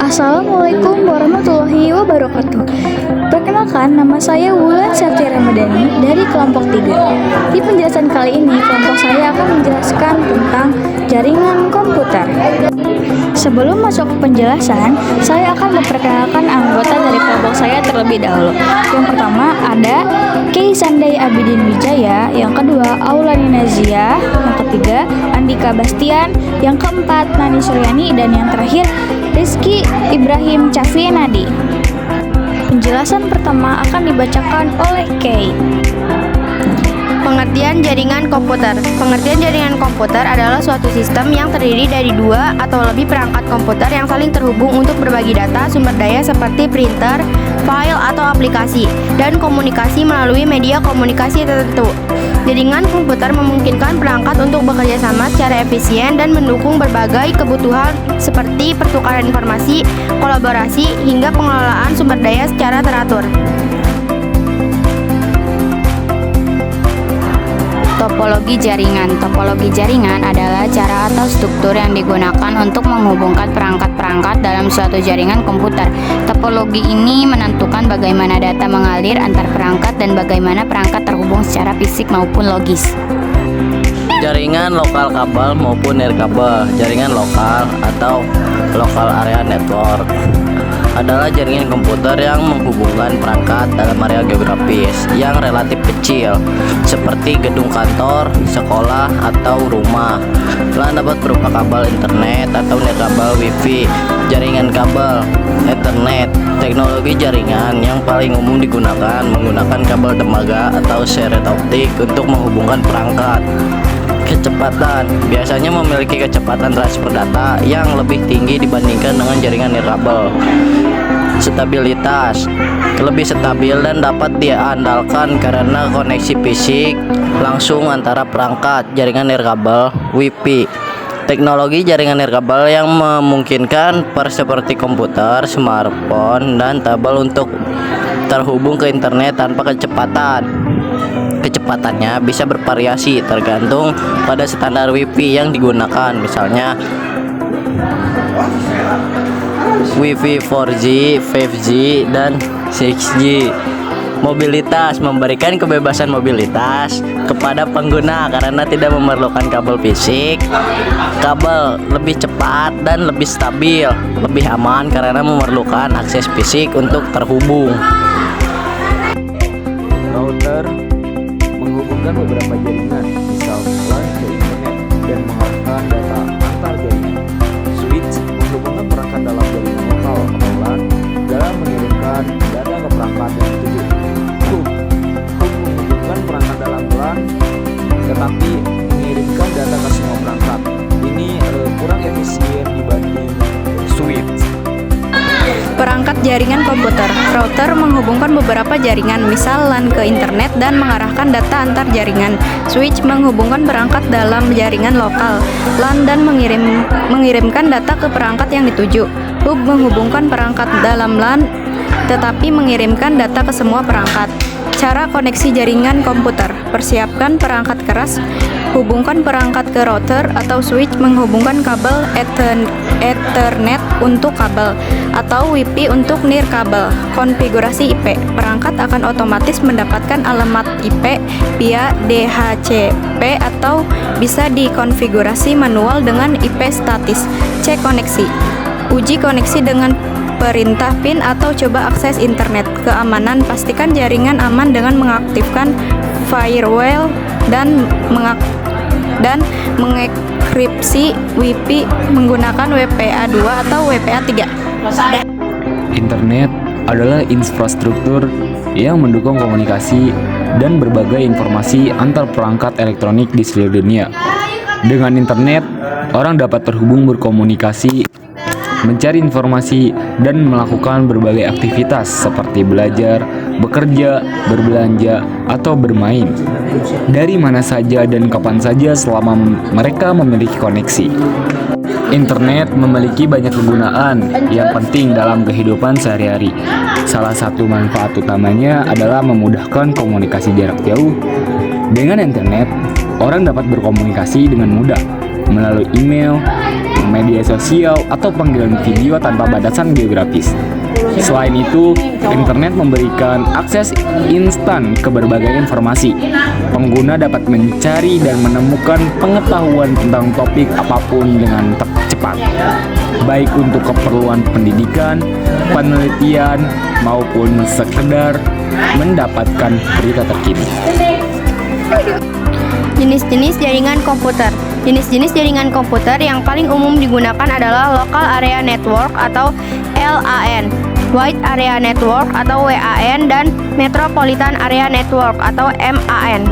Assalamualaikum warahmatullahi wabarakatuh. Perkenalkan, nama saya Wulan Satya Ramadhani dari kelompok 3. Di penjelasan kali ini, kelompok saya akan menjelaskan tentang jaringan komputer. Sebelum masuk ke penjelasan, saya akan memperkenalkan anggota dari kelompok saya terlebih dahulu. Yang pertama ada Kei Sandai Abidin Wijaya, yang kedua Aulani Nazia, yang ketiga Andika Bastian, yang keempat Nani Suryani, dan yang terakhir Rizky Ibrahim Cafienadi. Penjelasan pertama akan dibacakan oleh Kei. Pengertian jaringan komputer. Pengertian jaringan komputer adalah suatu sistem yang terdiri dari dua atau lebih perangkat komputer yang saling terhubung untuk berbagi data sumber daya seperti printer, file, atau aplikasi, dan komunikasi melalui media komunikasi tertentu. Jaringan komputer memungkinkan perangkat untuk bekerja sama secara efisien dan mendukung berbagai kebutuhan seperti pertukaran informasi, kolaborasi, hingga pengelolaan sumber daya secara teratur. Topologi jaringan. Topologi jaringan adalah cara atau struktur yang digunakan untuk menghubungkan perangkat-perangkat dalam suatu jaringan komputer. Topologi ini menentukan bagaimana data mengalir antar perangkat dan bagaimana perangkat terhubung secara fisik maupun logis. Jaringan lokal kabel maupun nirkabel. Jaringan lokal atau local area network adalah jaringan komputer yang menghubungkan perangkat dalam area geografis yang relatif kecil seperti gedung kantor, sekolah, atau rumah. LAN dapat berupa kabel internet atau nirkabel wifi. Jaringan kabel Ethernet, teknologi jaringan yang paling umum digunakan menggunakan kabel tembaga atau seret optik untuk menghubungkan perangkat. Kecepatan biasanya memiliki kecepatan transfer data yang lebih tinggi dibandingkan dengan jaringan nirkabel. Stabilitas lebih stabil dan dapat diandalkan karena koneksi fisik langsung antara perangkat. Jaringan nirkabel WiFi, teknologi jaringan nirkabel yang memungkinkan seperti komputer, smartphone, dan tabel untuk terhubung ke internet tanpa kecepatan. Kecepatannya bisa bervariasi tergantung pada standar WiFi yang digunakan, misalnya WiFi 4G, 5G, dan 6G. Mobilitas memberikan kebebasan mobilitas kepada pengguna karena tidak memerlukan kabel fisik. Kabel lebih cepat dan lebih stabil, lebih aman karena memerlukan akses fisik untuk terhubung. Router menghubungkan beberapa jaringan, misal LAN ke internet dan mengarahkan data antar jaringan. Switch menghubungkan perangkat dalam jaringan lokal atau LAN dalam mengirimkan data ke perangkat yang dituju. Hub menghubungkan perangkat dalam LAN tetapi mengirimkan data ke semua perangkat. Ini kurang efisien dibanding switch. Perangkat jaringan komputer. Router menghubungkan beberapa jaringan, misal LAN ke internet dan mengarahkan data antar jaringan. Switch menghubungkan perangkat dalam jaringan lokal LAN dan mengirimkan data ke perangkat yang dituju. Hub menghubungkan perangkat dalam LAN tetapi mengirimkan data ke semua perangkat. Cara koneksi jaringan komputer. Persiapkan perangkat keras. Hubungkan perangkat ke router atau switch menghubungkan kabel Ethernet untuk kabel atau WiFi untuk nirkabel. Konfigurasi IP. Perangkat akan otomatis mendapatkan alamat IP via DHCP atau bisa dikonfigurasi manual dengan IP statis. Cek koneksi. Uji koneksi dengan perintah PIN atau coba akses internet. Keamanan, pastikan jaringan aman dengan mengaktifkan firewall dan mengekripsi WiFi menggunakan WPA2 atau WPA3. Internet adalah infrastruktur yang mendukung komunikasi dan berbagai informasi antar perangkat elektronik di seluruh dunia. Dengan internet, orang dapat terhubung, berkomunikasi, mencari informasi, dan melakukan berbagai aktivitas seperti belajar, bekerja, berbelanja, atau bermain dari mana saja dan kapan saja selama mereka memiliki koneksi. Internet memiliki banyak kegunaan yang penting dalam kehidupan sehari-hari. Salah satu manfaat utamanya adalah memudahkan komunikasi jarak jauh. Dengan internet, orang dapat berkomunikasi dengan mudah melalui email, media sosial, atau panggilan video tanpa batasan geografis. Selain itu, internet memberikan akses instan ke berbagai informasi. Pengguna dapat mencari dan menemukan pengetahuan tentang topik apapun dengan cepat, baik untuk keperluan pendidikan, penelitian, maupun sekedar mendapatkan berita terkini. Jenis-jenis jaringan komputer. Jenis-jenis jaringan komputer yang paling umum digunakan adalah Local Area Network atau LAN, Wide Area Network atau WAN, dan Metropolitan Area Network atau MAN.